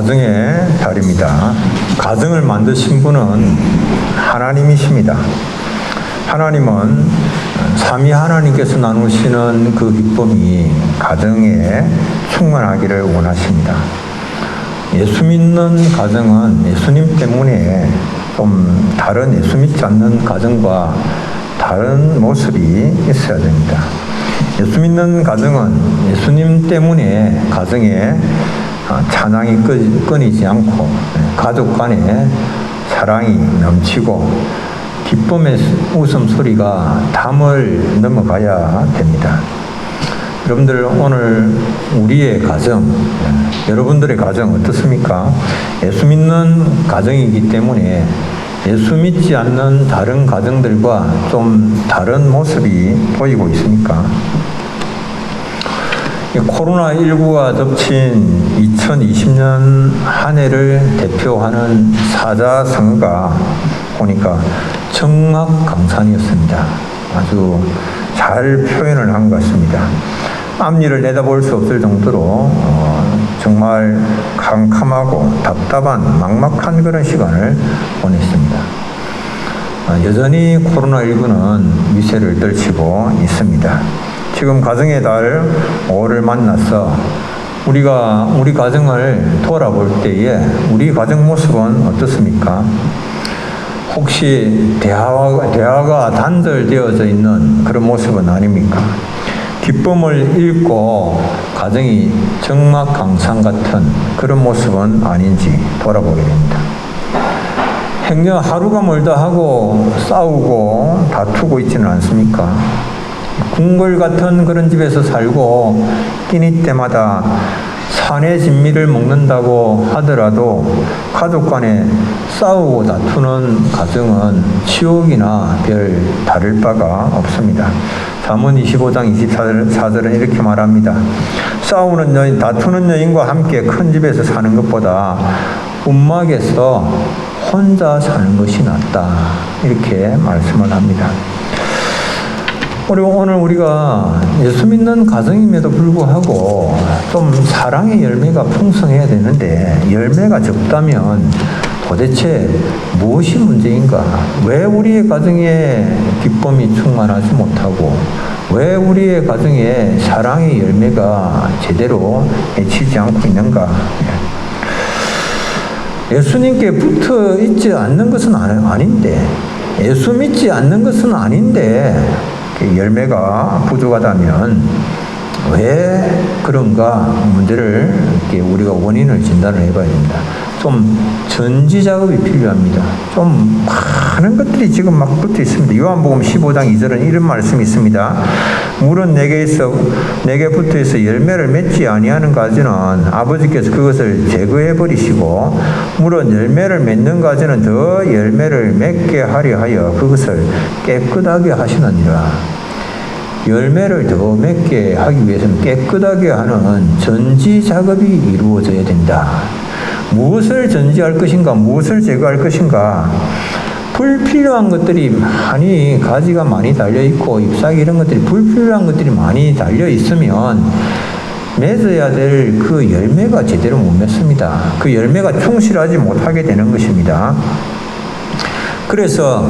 가정의 달입니다. 가정을 만드신 분은 하나님이십니다. 하나님은 삼위 하나님께서 나누시는 그 기쁨이 가정에 충만하기를 원하십니다. 예수 믿는 가정은 예수님 때문에 좀 다른 예수 믿지 않는 가정과 다른 모습이 있어야 됩니다. 예수 믿는 가정은 예수님 때문에 가정에 찬양이 끊이지 않고 가족 간에 사랑이 넘치고 기쁨의 웃음소리가 담을 넘어가야 됩니다. 여러분들 오늘 우리의 가정, 여러분들의 가정 어떻습니까? 예수 믿는 가정이기 때문에 예수 믿지 않는 다른 가정들과 좀 다른 모습이 보이고 있습니까? 코로나19가 덮친 2020년 한 해를 대표하는 사자성어가 보니까 정막강산이었습니다. 아주 잘 표현을 한 것 같습니다. 앞일을 내다볼 수 없을 정도로 정말 캄캄하고 답답한 막막한 그런 시간을 보냈습니다. 여전히 코로나19는 미세를 떨치고 있습니다. 지금 가정의 달 5를 만나서 우리가 우리 가정을 돌아볼 때에 우리 가정 모습은 어떻습니까? 혹시 대화가 단절되어져 있는 그런 모습은 아닙니까? 기쁨을 잃고 가정이 정막강산 같은 그런 모습은 아닌지 돌아보게 됩니다. 행여 하루가 멀다 하고 싸우고 다투고 있지는 않습니까? 궁궐 같은 그런 집에서 살고 끼니 때마다 산의 진미를 먹는다고 하더라도 가족 간에 싸우고 다투는 가정은 지옥이나 별 다를 바가 없습니다. 잠언 25장 24절은 이렇게 말합니다. 싸우는 여인, 다투는 여인과 함께 큰 집에서 사는 것보다 움막에서 혼자 사는 것이 낫다. 이렇게 말씀을 합니다. 오늘 우리가 예수 믿는 가정임에도 불구하고 좀 사랑의 열매가 풍성해야 되는데 열매가 적다면 도대체 무엇이 문제인가? 왜 우리의 가정에 기쁨이 충만하지 못하고 왜 우리의 가정에 사랑의 열매가 제대로 맺히지 않고 있는가? 예수님께 붙어 있지 않는 것은 아닌데 예수 믿지 않는 것은 아닌데 열매가 부족하다면 왜 그런가 문제를 우리가 원인을 진단을 해봐야 됩니다. 좀 전지 작업이 필요합니다. 좀 많은 것들이 지금 막 붙어 있습니다. 요한복음 15장 2절은 이런 말씀이 있습니다. 물은 내게 붙어 있어 열매를 맺지 아니하는 가지는 아버지께서 그것을 제거해 버리시고 물은 열매를 맺는 가지는 더 열매를 맺게 하려 하여 그것을 깨끗하게 하시느니라. 열매를 더 맺게 하기 위해서는 깨끗하게 하는 전지 작업이 이루어져야 된다. 무엇을 전지할 것인가, 무엇을 제거할 것인가. 불필요한 것들이 많이 가지가 많이 달려 있고 잎사귀 이런 것들이 불필요한 것들이 많이 달려 있으면 맺어야 될 그 열매가 제대로 못 맺습니다. 그 열매가 충실하지 못하게 되는 것입니다. 그래서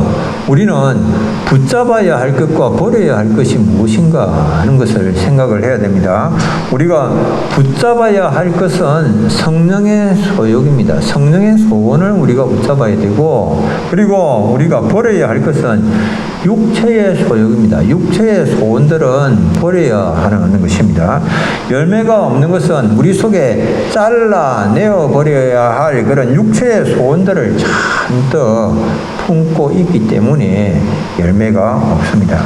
우리는 붙잡아야 할 것과 버려야 할 것이 무엇인가 하는 것을 생각을 해야 됩니다. 우리가 붙잡아야 할 것은 성령의 소욕입니다. 성령의 소원을 우리가 붙잡아야 되고 그리고 우리가 버려야 할 것은 육체의 소욕입니다. 육체의 소원들은 버려야 하는 것입니다. 열매가 없는 것은 우리 속에 잘라내어 버려야 할 그런 육체의 소원들을 잔뜩 품고 있기 때문에 열매가 없습니다.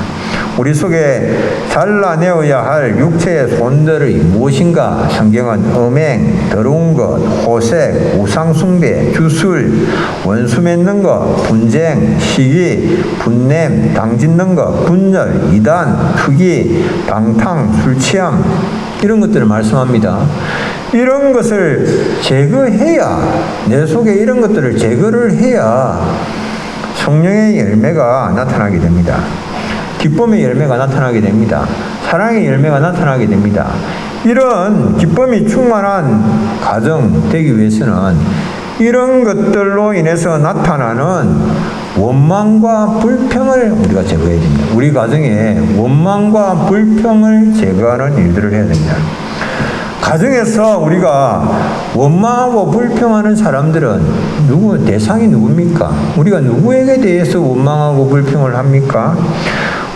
우리 속에 잘라내어야 할 육체의 소원들이 무엇인가? 성경은 음행, 더러운 것, 호색, 우상숭배, 주술, 원수 맺는 것, 분쟁, 시기, 분냄, 당짓는 것, 분열, 이단, 투기, 방탕, 술취함 이런 것들을 말씀합니다. 이런 것을 제거해야 내 속에 이런 것들을 제거를 해야 성령의 열매가 나타나게 됩니다. 기쁨의 열매가 나타나게 됩니다. 사랑의 열매가 나타나게 됩니다. 이런 기쁨이 충만한 가정 되기 위해서는 이런 것들로 인해서 나타나는 원망과 불평을 우리가 제거해야 됩니다. 우리 가정에 원망과 불평을 제거하는 일들을 해야 됩니다. 가정에서 우리가 원망하고 불평하는 사람들은 대상이 누굽니까? 우리가 누구에게 대해서 원망하고 불평을 합니까?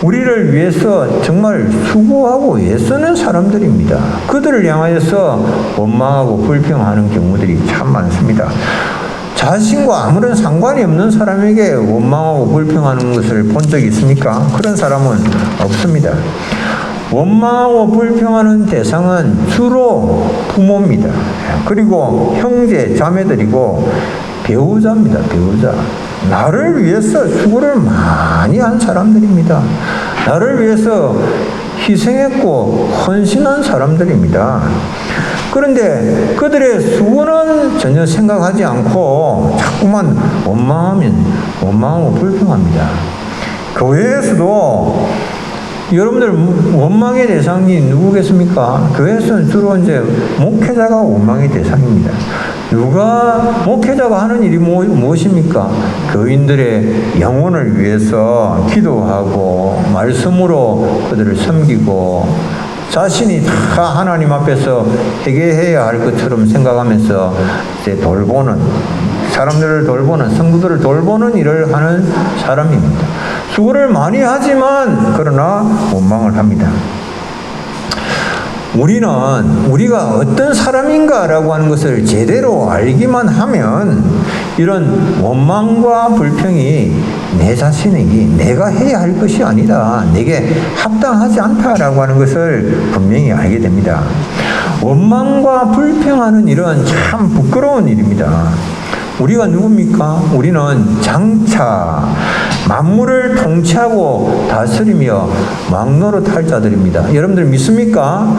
우리를 위해서 정말 수고하고 애쓰는 사람들입니다. 그들을 향하여서 원망하고 불평하는 경우들이 참 많습니다. 자신과 아무런 상관이 없는 사람에게 원망하고 불평하는 것을 본 적이 있습니까? 그런 사람은 없습니다. 원망하고 불평하는 대상은 주로 부모입니다. 그리고 형제, 자매들이고 배우자입니다. 배우자. 나를 위해서 수고를 많이 한 사람들입니다. 나를 위해서 희생했고 헌신한 사람들입니다. 그런데 그들의 수고는 전혀 생각하지 않고 자꾸만 원망하고 불평합니다. 교회에서도 여러분들 원망의 대상이 누구겠습니까? 교회에서는 주로 이제 목회자가 원망의 대상입니다. 목회자가 하는 일이 무엇입니까? 교인들의 영혼을 위해서 기도하고 말씀으로 그들을 섬기고 자신이 다 하나님 앞에서 회개해야 할 것처럼 생각하면서 이제 사람들을 돌보는, 성도들을 돌보는 일을 하는 사람입니다. 수고를 많이 하지만 그러나 원망을 합니다. 우리가 어떤 사람인가라고 하는 것을 제대로 알기만 하면 이런 원망과 불평이 내 자신에게 내가 해야 할 것이 아니다, 내게 합당하지 않다라고 하는 것을 분명히 알게 됩니다. 원망과 불평하는 일은 참 부끄러운 일입니다. 우리가 누굽니까? 우리는 장차 만물을 통치하고 다스리며 왕노릇할 자들입니다. 여러분들 믿습니까?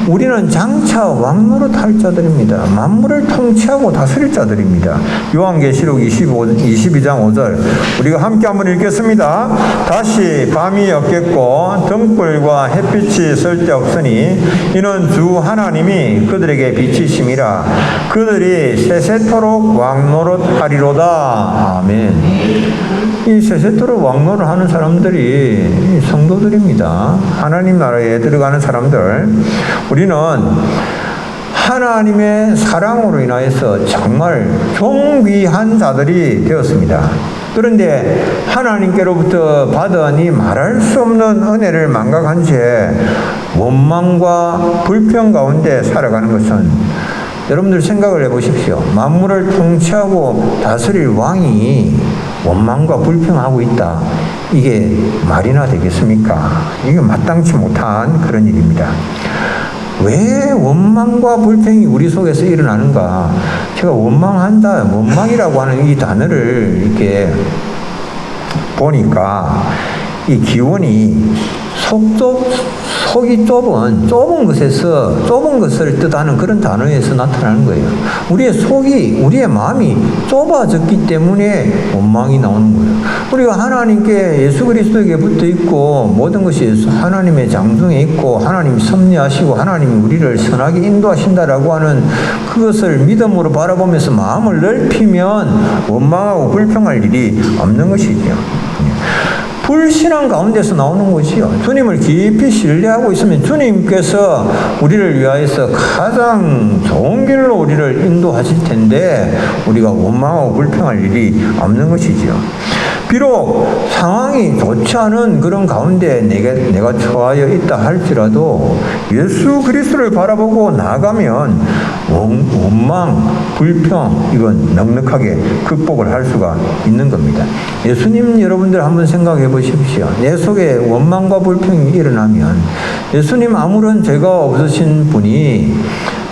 우리는 장차 왕노릇할 자들입니다. 만물을 통치하고 다스릴 자들입니다. 요한계시록 22장 5절 우리가 함께 한번 읽겠습니다. 다시 밤이 없겠고 등불과 햇빛이 쓸데없으니 이는 주 하나님이 그들에게 빛이심이라. 그들이 세세토록 왕노릇하리로다. 아멘. 이 세세토록 왕노를 하는 사람들이 성도들입니다. 하나님 나라에 들어가는 사람들. 우리는 하나님의 사랑으로 인하여서 정말 존귀한 자들이 되었습니다. 그런데 하나님께로부터 받은 이 말할 수 없는 은혜를 망각한 채 원망과 불평 가운데 살아가는 것은, 여러분들 생각을 해보십시오. 만물을 통치하고 다스릴 왕이 원망과 불평하고 있다. 이게 말이나 되겠습니까? 이게 마땅치 못한 그런 일입니다. 왜 원망과 불평이 우리 속에서 일어나는가? 제가 원망이라고 하는 이 단어를 이렇게 보니까 이 기원이 속이 좁은 것을 뜻하는 그런 단어에서 나타나는 거예요. 우리의 마음이 좁아졌기 때문에 원망이 나오는 거예요. 우리가 하나님께 예수 그리스도에게 붙어 있고 모든 것이 하나님의 장중에 있고 하나님이 섭리하시고 하나님이 우리를 선하게 인도하신다라고 하는 그것을 믿음으로 바라보면서 마음을 넓히면 원망하고 불평할 일이 없는 것이죠. 불신앙 가운데서 나오는 것이요. 주님을 깊이 신뢰하고 있으면 주님께서 우리를 위하여서 가장 좋은 길로 우리를 인도하실 텐데 우리가 원망하고 불평할 일이 없는 것이죠. 비록 상황이 좋지 않은 그런 가운데 내가 처하여 있다 할지라도 예수 그리스도를 바라보고 나아가면 원망, 불평 이건 넉넉하게 극복을 할 수가 있는 겁니다. 예수님 여러분들 한번 생각해 보십시오. 내 속에 원망과 불평이 일어나면 예수님 아무런 죄가 없으신 분이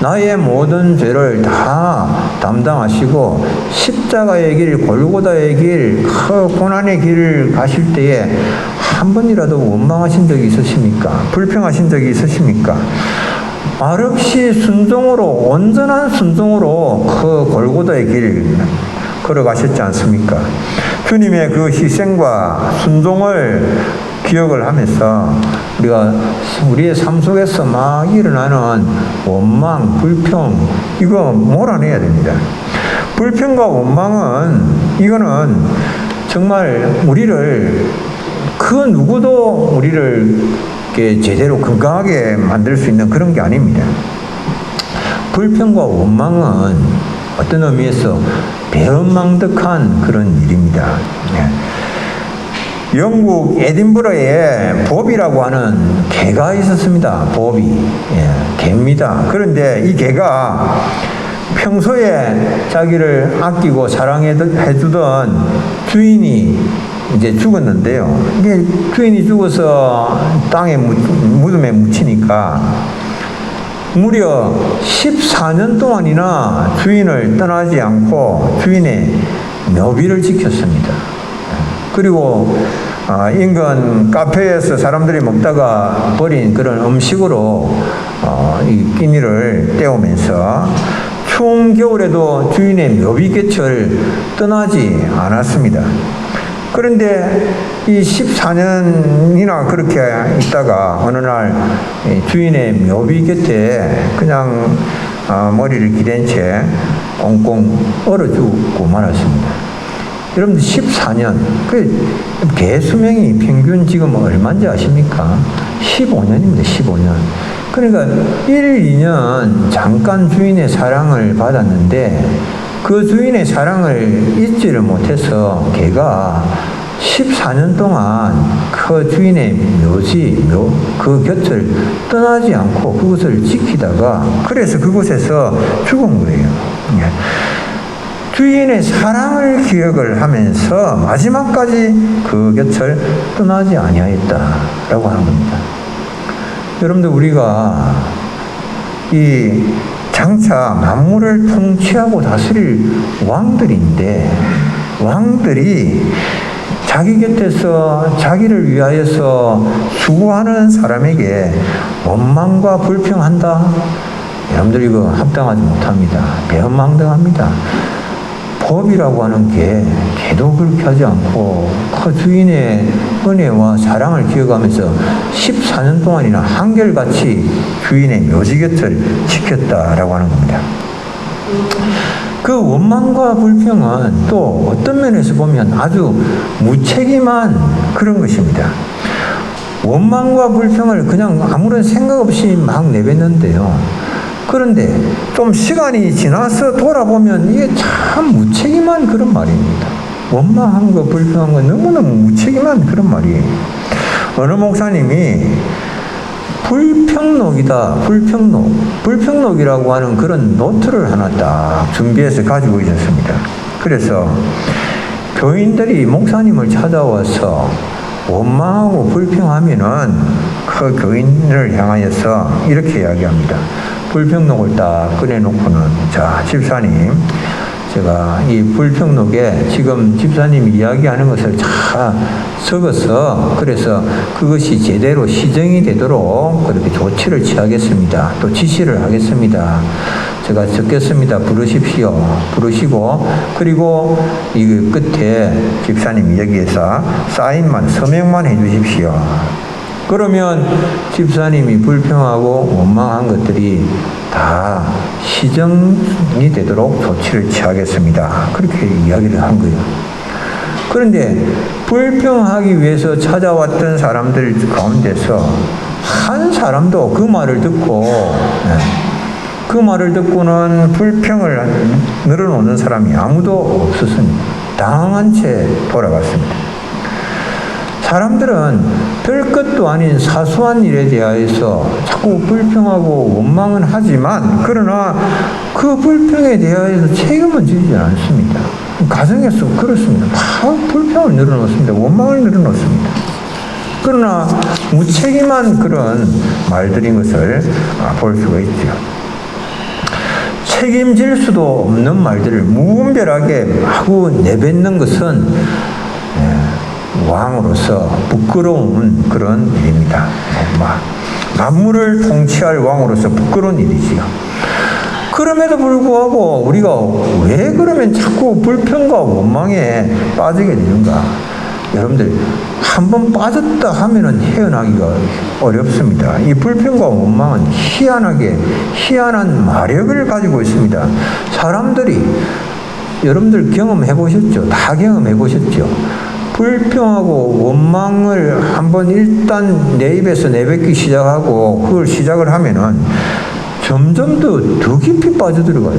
나의 모든 죄를 다 담당하시고 십자가의 길, 골고다의 길, 그 고난의 길을 가실 때에 한 번이라도 원망하신 적이 있으십니까? 불평하신 적이 있으십니까? 말없이 순종으로, 온전한 순종으로 그 골고다의 길을 걸어가셨지 않습니까? 주님의 그 희생과 순종을 기억을 하면서 우리가 우리의 삶 속에서 막 일어나는 원망, 불평, 이거 몰아내야 됩니다. 불평과 원망은 이거는 정말 우리를 그 누구도 우리를 제대로 건강하게 만들 수 있는 그런 게 아닙니다. 불평과 원망은 어떤 의미에서 배은망덕한 그런 일입니다. 영국 에딘버러에 봅이라고 하는 개가 있었습니다. 봅이. 개입니다. 그런데 이 개가 평소에 자기를 아끼고 사랑해주던 주인이 이제 죽었는데요. 이게 주인이 죽어서 땅에 무덤에 묻히니까 무려 14년 동안이나 주인을 떠나지 않고 주인의 묘비를 지켰습니다. 그리고 인근 카페에서 사람들이 먹다가 버린 그런 음식으로 이 끼니를 때우면서 추운 겨울에도 주인의 묘비 곁을 떠나지 않았습니다. 그런데 이 14년이나 그렇게 있다가 어느 날 주인의 묘비 곁에 그냥 머리를 기댄 채 꽁꽁 얼어 죽고 말았습니다. 여러분들 14년, 개 수명이 평균 지금 얼마인지 아십니까? 15년입니다. 15년. 그러니까 1, 2년 잠깐 주인의 사랑을 받았는데 그 주인의 사랑을 잊지를 못해서 개가 14년 동안 그 주인의 그 곁을 떠나지 않고 그것을 지키다가 그래서 그곳에서 죽은 거예요. 주인의 사랑을 기억을 하면서 마지막까지 그 곁을 떠나지 아니하였다라고 하는 겁니다. 여러분들 우리가 이 장차 만물을 통치하고 다스릴 왕들인데 왕들이 자기 곁에서 자기를 위하여서 수고하는 사람에게 원망과 불평한다. 여러분들 이거 합당하지 못합니다. 배은망덕합니다. 법이라고 하는 개도 그렇게 하지 않고 그 주인의 은혜와 사랑을 기억하면서 14년 동안이나 한결같이 주인의 묘지 곁을 지켰다라고 하는 겁니다. 그 원망과 불평은 또 어떤 면에서 보면 아주 무책임한 그런 것입니다. 원망과 불평을 그냥 아무런 생각 없이 막 내뱉는데요. 그런데 좀 시간이 지나서 돌아보면 이게 참 무책임한 그런 말입니다. 원망한 거, 불평한 거 너무너무 무책임한 그런 말이에요. 어느 목사님이 불평록이다, 불평록. 불평록이라고 하는 그런 노트를 하나 딱 준비해서 가지고 있었습니다. 그래서 교인들이 목사님을 찾아와서 원망하고 불평하면은 그 교인을 향하여서 이렇게 이야기합니다. 불평록을 딱 꺼내놓고는, 자, 집사님, 제가 이 불평록에 지금 집사님이 이야기하는 것을 다 적어서 그래서 그것이 제대로 시정이 되도록 그렇게 조치를 취하겠습니다. 또 지시를 하겠습니다. 제가 적겠습니다. 부르시고 그리고 이 끝에 집사님이 여기에서 사인만 서명만 해 주십시오. 그러면 집사님이 불평하고 원망한 것들이 다 시정이 되도록 조치를 취하겠습니다. 그렇게 이야기를 한 거예요. 그런데 불평하기 위해서 찾아왔던 사람들 가운데서 한 사람도 그 말을 듣고는 불평을 늘어놓는 사람이 아무도 없었습니다. 당황한 채 돌아갔습니다. 사람들은 별 것도 아닌 사소한 일에 대하여서 자꾸 불평하고 원망은 하지만 그러나 그 불평에 대하여서 책임은 지지 않습니다. 가정에서 그렇습니다. 막 불평을 늘어놓습니다. 원망을 늘어놓습니다. 그러나 무책임한 그런 말들인 것을 볼 수가 있죠. 책임질 수도 없는 말들을 무분별하게 하고 내뱉는 것은 왕으로서 부끄러운 그런 일입니다. 만물을 통치할 왕으로서 부끄러운 일이지요. 그럼에도 불구하고 우리가 왜 그러면 자꾸 불평과 원망에 빠지게 되는가? 여러분들 한번 빠졌다 하면은 헤어나기가 어렵습니다. 이 불평과 원망은 희한한 마력을 가지고 있습니다. 사람들이 여러분들 경험해 보셨죠? 다 경험해 보셨죠? 불평하고 원망을 한번 일단 내 입에서 내뱉기 시작하고 그걸 시작을 하면은 점점 더 깊이 빠져들어가요.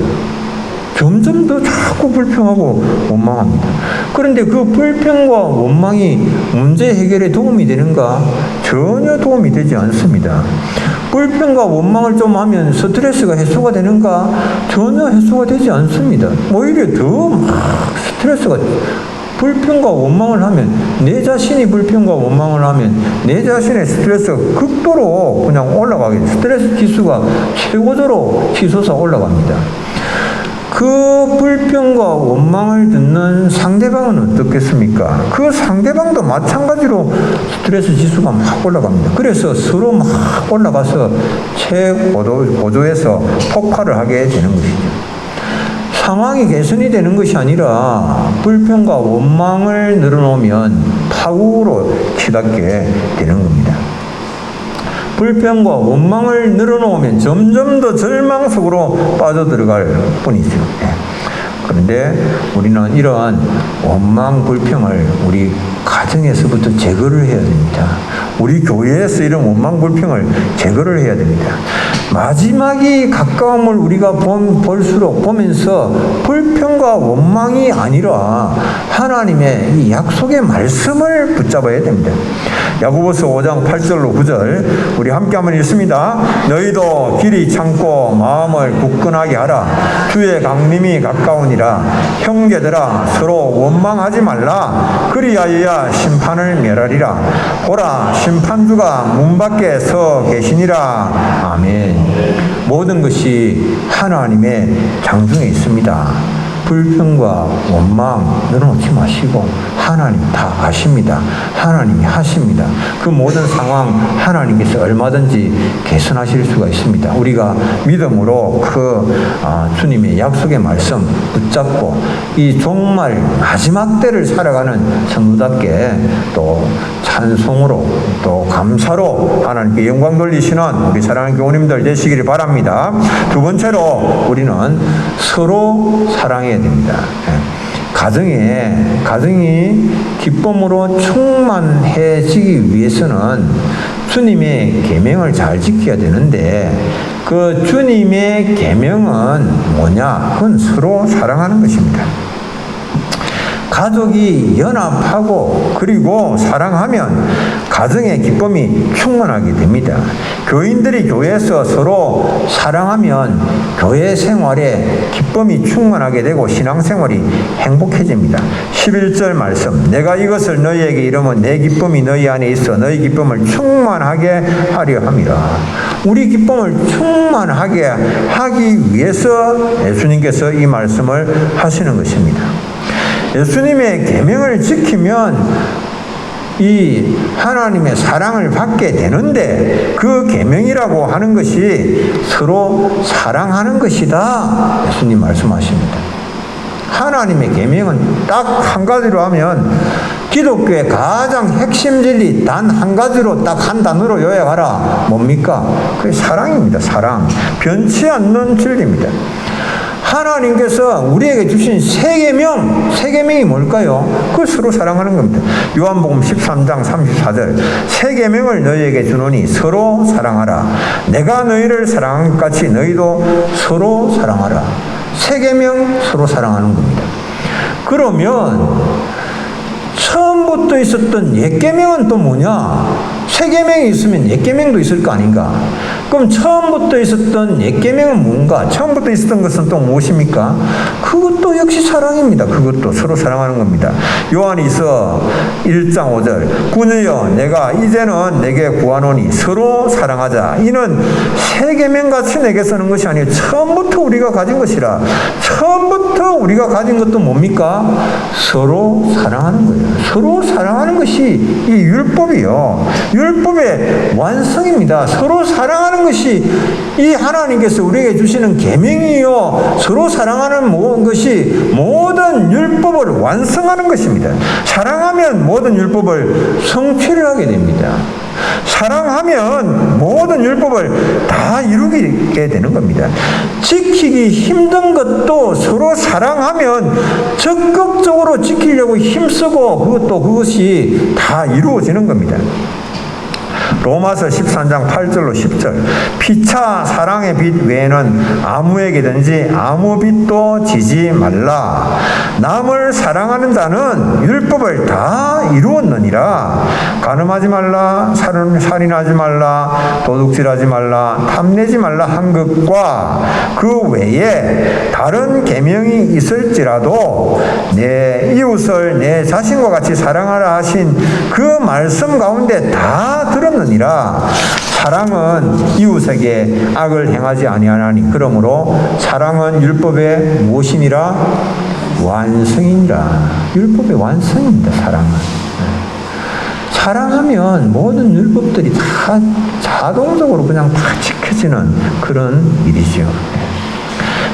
점점 더 자꾸 불평하고 원망합니다. 그런데 그 불평과 원망이 문제 해결에 도움이 되는가? 전혀 도움이 되지 않습니다. 불평과 원망을 좀 하면 스트레스가 해소가 되는가? 전혀 해소가 되지 않습니다. 오히려 더 막 스트레스가 불평과 원망을 하면 내 자신이 불평과 원망을 하면 내 자신의 스트레스가 극도로 그냥 올라가게 스트레스 지수가 최고조로 치솟아 올라갑니다. 그 불평과 원망을 듣는 상대방은 어떻겠습니까? 그 상대방도 마찬가지로 스트레스 지수가 막 올라갑니다. 그래서 서로 막 올라가서 최고조에서 폭발을 하게 되는 것이죠. 상황이 개선이 되는 것이 아니라 불평과 원망을 늘어놓으면 파국으로 치닫게 되는 겁니다. 불평과 원망을 늘어놓으면 점점 더 절망 속으로 빠져들어갈 뿐이죠. 그런데 우리는 이러한 원망, 불평을 우리 가정에서부터 제거를 해야 됩니다. 우리 교회에서 이런 원망, 불평을 제거를 해야 됩니다. 마지막이 가까움을 우리가 볼수록 보면서 불평과 원망이 아니라 하나님의 이 약속의 말씀을 붙잡아야 됩니다. 야고보서 5장 8절로 9절 우리 함께 한번 읽습니다. 너희도 길이 참고 마음을 굳건하게 하라. 주의 강림이 가까우니라. 형제들아 서로 원망하지 말라. 그리하여야 심판을 멸하리라. 보라 심판주가 문 밖에 서 계시니라. 아멘. 모든 것이 하나님의 장중에 있습니다. 불평과 원망 늘어놓지 마시고 하나님 다 아십니다. 하나님이 하십니다. 그 모든 상황 하나님께서 얼마든지 개선하실 수가 있습니다. 우리가 믿음으로 주님의 약속의 말씀 붙잡고 이 종말 마지막 때를 살아가는 성도답게 또 찬송으로 또 감사로 하나님께 영광 돌리시는 우리 사랑하는 교우님들 되시기를 바랍니다. 두 번째로 우리는 서로 사랑해야 됩니다. 가정이 기쁨으로 충만해지기 위해서는 주님의 계명을 잘 지켜야 되는데 그 주님의 계명은 뭐냐? 그건 서로 사랑하는 것입니다. 가족이 연합하고 그리고 사랑하면 가정의 기쁨이 충만하게 됩니다. 교인들이 교회에서 서로 사랑하면 교회 생활에 기쁨이 충만하게 되고 신앙생활이 행복해집니다. 11절 말씀 내가 이것을 너희에게 이르면 내 기쁨이 너희 안에 있어 너희 기쁨을 충만하게 하려 함이라. 우리 기쁨을 충만하게 하기 위해서 예수님께서 이 말씀을 하시는 것입니다. 예수님의 계명을 지키면 이 하나님의 사랑을 받게 되는데 그 계명이라고 하는 것이 서로 사랑하는 것이다. 예수님 말씀하십니다. 하나님의 계명은 딱 한 가지로 하면 기독교의 가장 핵심 진리 단 한 가지로 딱 한 단어로 요약하라. 뭡니까? 그게 사랑입니다. 사랑. 변치 않는 진리입니다. 하나님께서 우리에게 주신 세 계명이 뭘까요? 그걸 서로 사랑하는 겁니다. 요한복음 13장 34절 세 계명을 너희에게 주노니 서로 사랑하라. 내가 너희를 사랑한 것 같이 너희도 서로 사랑하라. 세 계명 서로 사랑하는 겁니다. 그러면 처음부터 있었던 옛 계명은 또 뭐냐? 새 계명이 있으면 옛 계명도 있을 거 아닌가? 그럼 처음부터 있었던 옛 계명은 뭔가? 처음부터 있었던 것은 또 무엇입니까? 그것도 역시 사랑입니다. 그것도 서로 사랑하는 겁니다. 요한이서 1장 5절 구주여 내가 이제는 내게 구하노니 서로 사랑하자. 이는 새 계명같이 내게 쓰는 것이 아니에요. 처음부터 우리가 가진 것이라. 처음부터 우리가 가진 것도 뭡니까? 서로 사랑하는 거예요. 서로 사랑하는 것이 이 율법이요. 율법의 완성입니다. 서로 사랑하는 사랑하는 것이 이 하나님께서 우리에게 주시는 계명이요 서로 사랑하는 것이 모든 율법을 완성하는 것입니다. 사랑하면 모든 율법을 성취를 하게 됩니다. 사랑하면 모든 율법을 다 이루게 되는 겁니다. 지키기 힘든 것도 서로 사랑하면 적극적으로 지키려고 힘쓰고 그것이 다 이루어지는 겁니다. 로마서 13장 8절로 10절 피차 사랑의 빛 외에는 아무에게든지 아무 빛도 지지 말라. 남을 사랑하는 자는 율법을 다 이루었느니라. 간음하지 말라, 살인하지 말라, 도둑질하지 말라, 탐내지 말라 한 것과 그 외에 다른 계명이 있을지라도 내 이웃을 내 자신과 같이 사랑하라 하신 그 말씀 가운데 다 들었느니라. 사랑은 이웃에게 악을 행하지 아니하나니 그러므로 사랑은 율법의 무엇이니라? 완성이니라. 율법의 완성입니다. 사랑은. 사랑하면 모든 율법들이 다 자동적으로 그냥 다 지켜지는 그런 일이죠.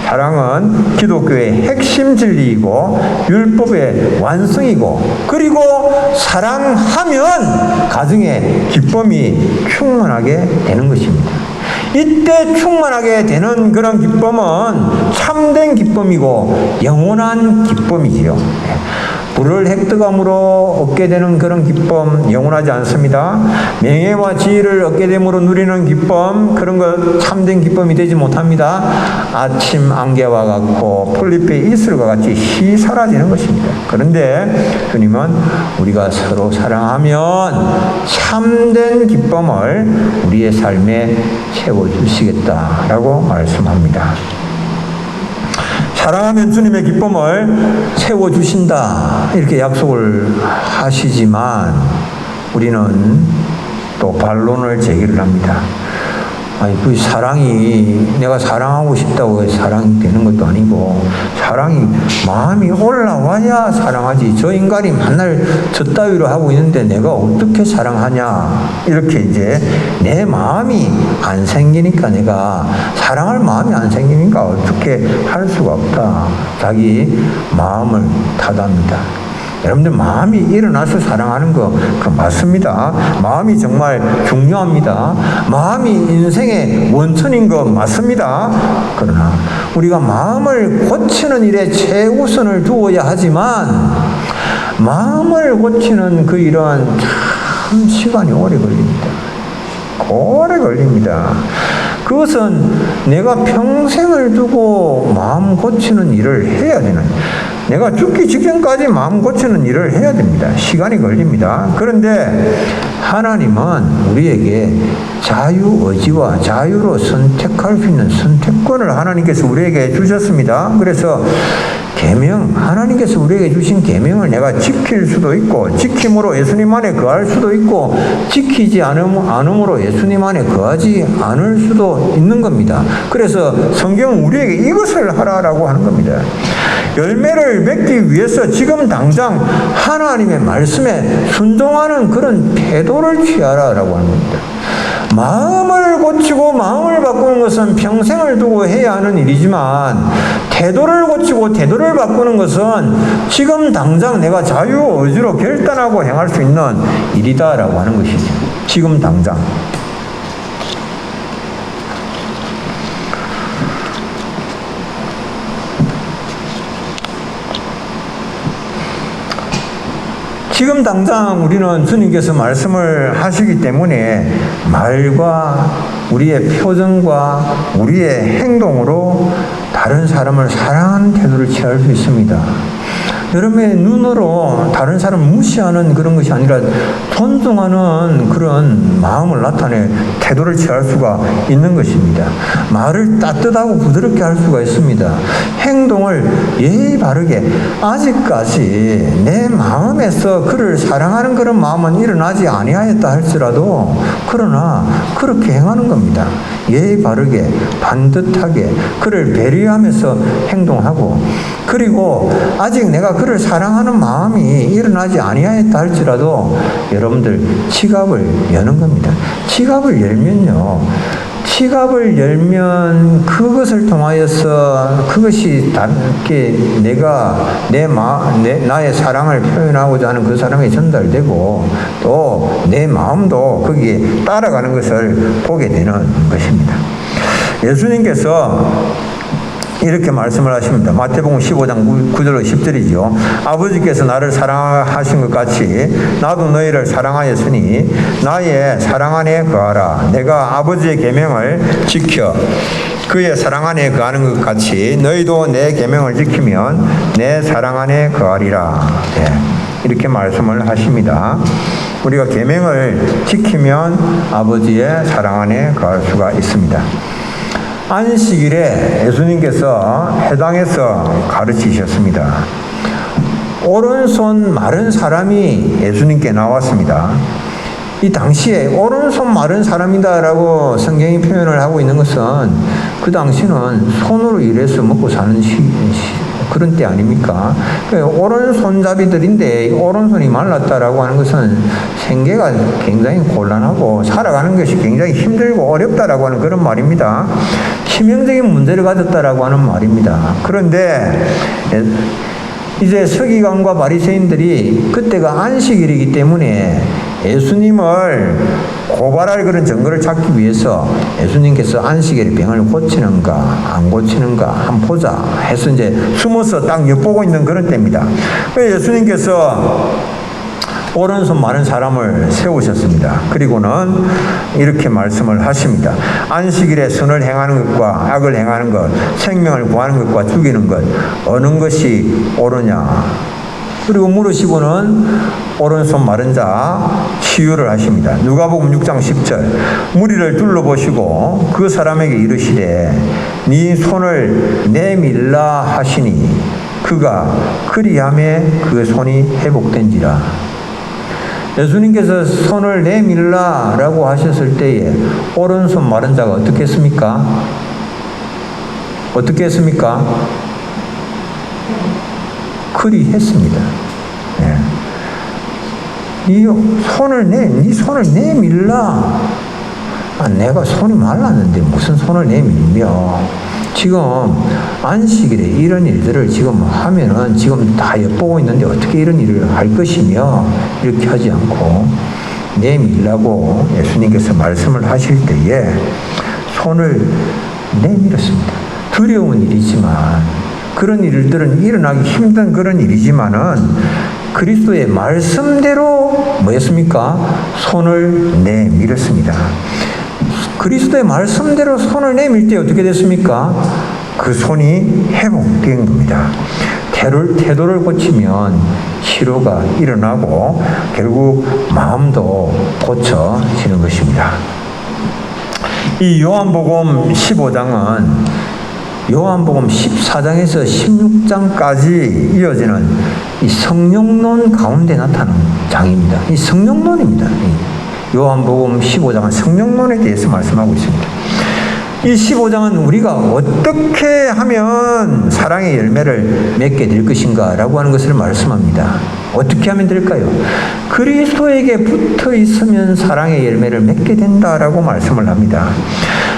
사랑은 기독교의 핵심 진리이고 율법의 완성이고 그리고 사랑하면 가정의 기쁨이 충만하게 되는 것입니다. 이때 충만하게 되는 그런 기쁨은 참된 기쁨이고 영원한 기쁨이지요. 부를 획득함으로 얻게 되는 그런 기쁨 영원하지 않습니다. 명예와 지위를 얻게 됨으로 누리는 기쁨 그런 것 참된 기쁨이 되지 못합니다. 아침 안개와 같고 풀잎의 이슬과 같이 희 사라지는 것입니다. 그런데 주님은 우리가 서로 사랑하면 참된 기쁨을 우리의 삶에 채워주시겠다라고 말씀합니다. 사랑하면 주님의 기쁨을 채워주신다 이렇게 약속을 하시지만 우리는 또 반론을 제기를 합니다. 아니 그 사랑이 내가 사랑하고 싶다고 해서 사랑이 되는 것도 아니고 사랑이 마음이 올라와야 사랑하지. 저 인간이 맨날 저 따위로 하고 있는데 내가 어떻게 사랑하냐 이렇게 이제 내 마음이 안 생기니까 내가 사랑할 마음이 안 생기니까 어떻게 할 수가 없다. 자기 마음을 탓합니다. 여러분들 마음이 일어나서 사랑하는 거 그거 맞습니다. 마음이 정말 중요합니다. 마음이 인생의 원천인 거 맞습니다. 그러나 우리가 마음을 고치는 일에 최우선을 두어야 하지만 마음을 고치는 그 일은 참 시간이 오래 걸립니다. 오래 걸립니다. 그것은 내가 평생을 두고 마음 고치는 일을 해야 되는 내가 죽기 직전까지 마음 고치는 일을 해야 됩니다. 시간이 걸립니다. 그런데 하나님은 우리에게 자유의지와 자유로 선택할 수 있는 선택권을 하나님께서 우리에게 주셨습니다. 그래서 계명, 하나님께서 우리에게 주신 계명을 내가 지킬 수도 있고 지킴으로 예수님 안에 거할 수도 있고 지키지 않음으로 예수님 안에 거하지 않을 수도 있는 겁니다. 그래서 성경은 우리에게 이것을 하라라고 하는 겁니다. 열매를 맺기 위해서 지금 당장 하나님의 말씀에 순종하는 그런 태도를 취하라라고 하는 겁니다. 마음을 고치고 마음을 바꾸는 것은 평생을 두고 해야 하는 일이지만 태도를 고치고 태도를 바꾸는 것은 지금 당장 내가 자유의지로 결단하고 행할 수 있는 일이다라고 하는 것이죠. 지금 당장. 지금 당장 우리는 주님께서 말씀을 하시기 때문에 말과 우리의 표정과 우리의 행동으로 다른 사람을 사랑하는 태도를 취할 수 있습니다. 여러분의 눈으로 다른 사람을 무시하는 그런 것이 아니라 존중하는 그런 마음을 나타내 태도를 취할 수가 있는 것입니다. 말을 따뜻하고 부드럽게 할 수가 있습니다. 행동을 예의 바르게 아직까지 내 마음에서 그를 사랑하는 그런 마음은 일어나지 아니하였다 할지라도 그러나 그렇게 행하는 겁니다. 예의 바르게 반듯하게 그를 배려하면서 행동하고 그리고 아직 내가 그를 사랑하는 마음이 일어나지 아니하였다 할지라도 여러분들 지갑을 여는 겁니다. 지갑을 열면요 지갑을 열면 그것을 통하여서 그것이 다르게 나의 사랑을 표현하고자 하는 그 사랑이 전달되고 또 내 마음도 거기에 따라가는 것을 보게 되는 것입니다. 예수님께서 이렇게 말씀을 하십니다. 마태복음 15장 9절로 10절이죠. 아버지께서 나를 사랑하신 것 같이 나도 너희를 사랑하였으니 나의 사랑 안에 거하라. 내가 아버지의 계명을 지켜 그의 사랑 안에 거하는 것 같이 너희도 내 계명을 지키면 내 사랑 안에 거하리라. 네, 이렇게 말씀을 하십니다. 우리가 계명을 지키면 아버지의 사랑 안에 거할 수가 있습니다. 안식일에 예수님께서 회당에서 가르치셨습니다. 오른손 마른 사람이 예수님께 나왔습니다. 이 당시에 오른손 마른 사람이다라고 성경이 표현을 하고 있는 것은 그 당시는 손으로 일해서 먹고 사는 그런 때 아닙니까? 오른손잡이들인데 오른손이 말랐다라고 하는 것은 생계가 굉장히 곤란하고 살아가는 것이 굉장히 힘들고 어렵다라고 하는 그런 말입니다. 치명적인 문제를 가졌다라고 하는 말입니다. 그런데 이제 서기관과 바리새인들이 그때가 안식일이기 때문에 예수님을 고발할 그런 증거를 찾기 위해서 예수님께서 안식일에 병을 고치는가 안 고치는가 한번 보자 해서 이제 숨어서 딱 엿보고 있는 그런 때입니다. 예수님께서 오른손 마른 사람을 세우셨습니다. 그리고는 이렇게 말씀을 하십니다. 안식일에 선을 행하는 것과 악을 행하는 것, 생명을 구하는 것과 죽이는 것, 어느 것이 옳으냐. 그리고 물으시고는 오른손 마른 자 치유를 하십니다. 누가복음 6장 10절 무리를 둘러보시고 그 사람에게 이르시되 네 손을 내밀라 하시니 그가 그리함에 그 손이 회복된지라. 예수님께서 손을 내밀라라고 하셨을 때에 오른손 마른 자가 어떻게 했습니까? 어떻게 했습니까? 그리했습니다. 네. 네 손을 내밀라. 내가 손이 말랐는데 무슨 손을 내밀며 지금 안식일에 이런 일들을 지금 하면은 지금 다 엿보고 있는데 어떻게 이런 일을 할 것이며 이렇게 하지 않고 내밀라고 예수님께서 말씀을 하실 때에 손을 내밀었습니다. 두려운 일이지만 그런 일들은 일어나기 힘든 그런 일이지만은 그리스도의 말씀대로 뭐였습니까? 손을 내밀었습니다. 그리스도의 말씀대로 손을 내밀 때 어떻게 됐습니까? 그 손이 회복된 겁니다. 태도를 고치면 치료가 일어나고 결국 마음도 고쳐지는 것입니다. 이 요한복음 15장은 요한복음 14장에서 16장까지 이어지는 이 성령론 가운데 나타나는 장입니다. 이 성령론입니다. 요한복음 15장은 성령론에 대해서 말씀하고 있습니다. 이 15장은 우리가 어떻게 하면 사랑의 열매를 맺게 될 것인가 라고 하는 것을 말씀합니다. 어떻게 하면 될까요? 그리스도에게 붙어 있으면 사랑의 열매를 맺게 된다라고 말씀을 합니다.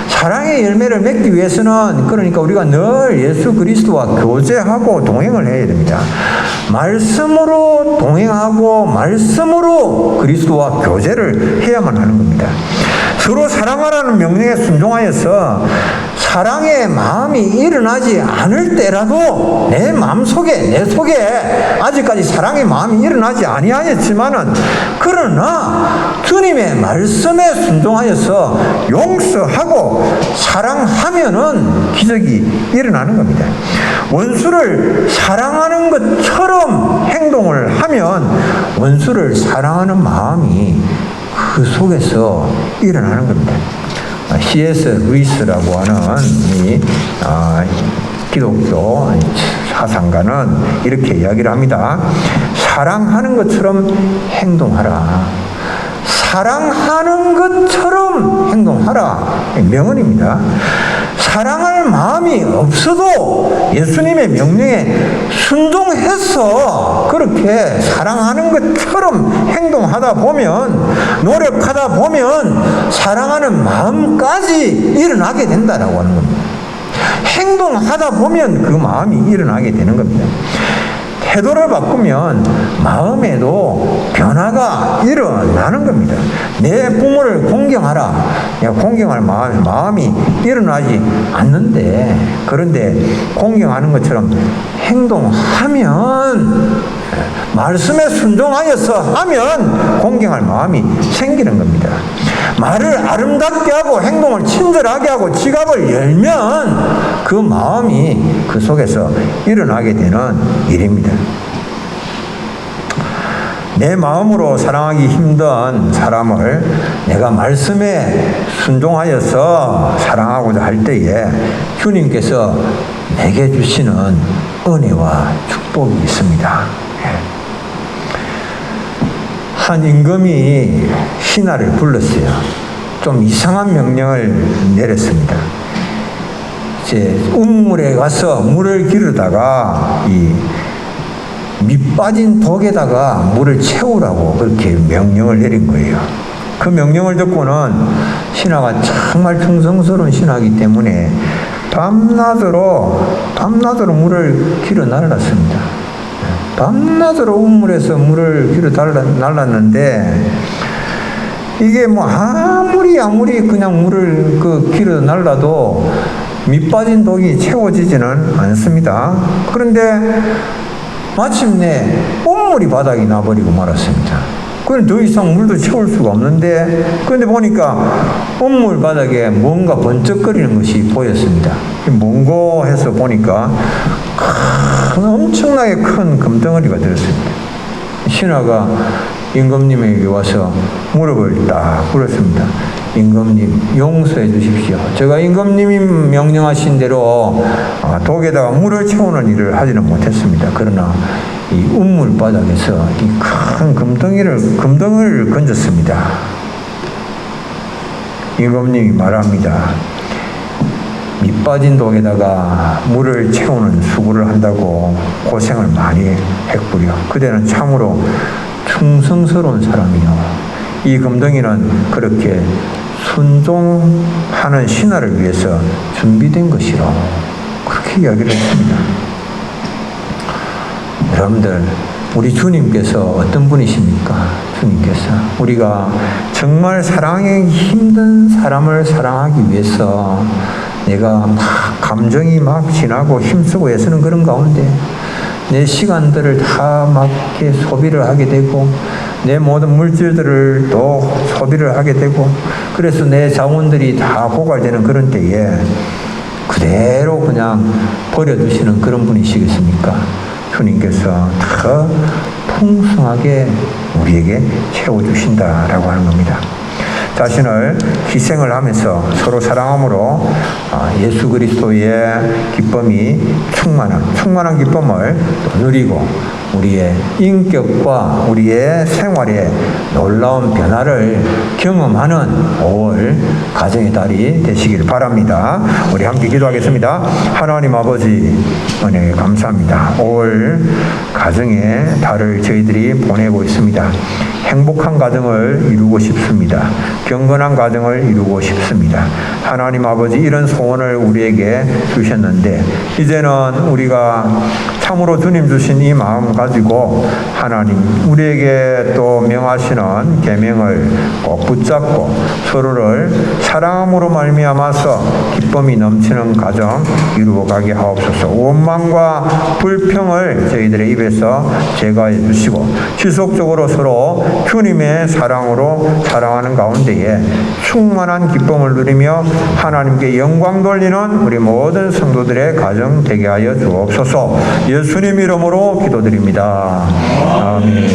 사랑의 열매를 맺기 위해서는 그러니까 우리가 늘 예수 그리스도와 교제하고 동행을 해야 됩니다. 말씀으로 동행하고 말씀으로 그리스도와 교제를 해야만 하는 겁니다. 서로 사랑하라는 명령에 순종하여서 사랑의 마음이 일어나지 않을 때라도 내 마음속에 내 속에 아직까지 사랑의 마음이 일어나지 아니하였지만은 그러나 주님의 말씀에 순종하여서 용서하고 사랑하면은 기적이 일어나는 겁니다. 원수를 사랑하는 것처럼 행동을 하면 원수를 사랑하는 마음이 그 속에서 일어나는 겁니다. C.S. 루이스라고 하는 이 기독교 사상가는 이렇게 이야기를 합니다. 사랑하는 것처럼 행동하라. 사랑하는 것처럼 행동하라. 명언입니다. 사랑할 마음이 없어도 예수님의 명령에 순종해서 그렇게 사랑하는 것처럼 행동하다 보면, 노력하다 보면 사랑하는 마음까지 일어나게 된다라고 하는 겁니다. 행동하다 보면 그 마음이 일어나게 되는 겁니다. 태도를 바꾸면 마음에도 변화가 일어나는 겁니다. 내 부모를 공경하라. 공경할 마음이 일어나지 않는데, 그런데 공경하는 것처럼 행동하면, 말씀에 순종하여서 하면 공경할 마음이 생기는 겁니다. 말을 아름답게 하고 행동을 친절하게 하고 지갑을 열면 그 마음이 그 속에서 일어나게 되는 일입니다. 내 마음으로 사랑하기 힘든 사람을 내가 말씀에 순종하여서 사랑하고자 할 때에 주님께서 내게 주시는 은혜와 축복이 있습니다. 한 임금이 신하를 불렀어요. 좀 이상한 명령을 내렸습니다. 이제 우물에 가서 물을 기르다가 이 밑 빠진 독에다가 물을 채우라고 그렇게 명령을 내린 거예요. 그 명령을 듣고는 신하가 정말 충성스러운 신하이기 때문에 밤낮으로 물을 길어 날랐습니다. 밤낮으로 우물에서 물을 길어 날랐는데, 이게 뭐 아무리 그냥 물을 길어 날라도 밑 빠진 독이 채워지지는 않습니다. 그런데 마침내 온물이 바닥에 나버리고 말았습니다. 그럼 더 이상 물도 채울 수가 없는데, 그런데 보니까 온물 바닥에 뭔가 번쩍거리는 것이 보였습니다. 뭔고 해서 보니까 엄청나게 큰 금덩어리가 들었습니다. 신하가 임금님에게 와서 무릎을 딱 꿇었습니다. 임금님, 용서해 주십시오. 제가 임금님이 명령하신 대로 독에다가 물을 채우는 일을 하지는 못했습니다. 그러나 이 우물 바닥에서 이 큰 금덩이를 건졌습니다. 임금님이 말합니다. 밑 빠진 독에다가 물을 채우는 수고를 한다고 고생을 많이 했구려. 그대는 참으로 충성스러운 사람이요. 이 금덩이는 그렇게 순종하는 신하를 위해서 준비된 것이로, 그렇게 이야기를 했습니다. 여러분들, 우리 주님께서 어떤 분이십니까? 주님께서 우리가 정말 사랑하기 힘든 사람을 사랑하기 위해서 내가 막 감정이 막 지나고 힘쓰고 애쓰는 그런 가운데 내 시간들을 다 막 이렇게 소비를 하게 되고, 내 모든 물질들을 또 소비를 하게 되고, 그래서 내 자원들이 다 고갈되는 그런 때에 그대로 그냥 버려두시는 그런 분이시겠습니까? 주님께서 더 풍성하게 우리에게 채워주신다라고 하는 겁니다. 자신을 희생을 하면서 서로 사랑함으로 예수 그리스도의 기쁨이 충만한 기쁨을 누리고 우리의 인격과 우리의 생활에 놀라운 변화를 경험하는 5월 가정의 달이 되시길 바랍니다. 우리 함께 기도하겠습니다. 하나님 아버지, 은혜에 감사합니다. 5월 가정의 달을 저희들이 보내고 있습니다. 행복한 가정을 이루고 싶습니다. 경건한 가정을 이루고 싶습니다. 하나님 아버지, 이런 소원을 우리에게 주셨는데 이제는 우리가 참으로 주님 주신 이 마음 가지고 하나님 우리에게 또 명하시는 계명을 꼭 붙잡고 서로를 사랑함으로 말미암아서 기쁨이 넘치는 가정 이루어가게 하옵소서. 원망과 불평을 저희들의 입에서 제거해 주시고 지속적으로 서로 주님의 사랑으로 사랑하는 가운데에 충만한 기쁨을 누리며 하나님께 영광 돌리는 우리 모든 성도들의 가정 되게 하여 주옵소서. 예수님 이름으로 기도드립니다. 아멘.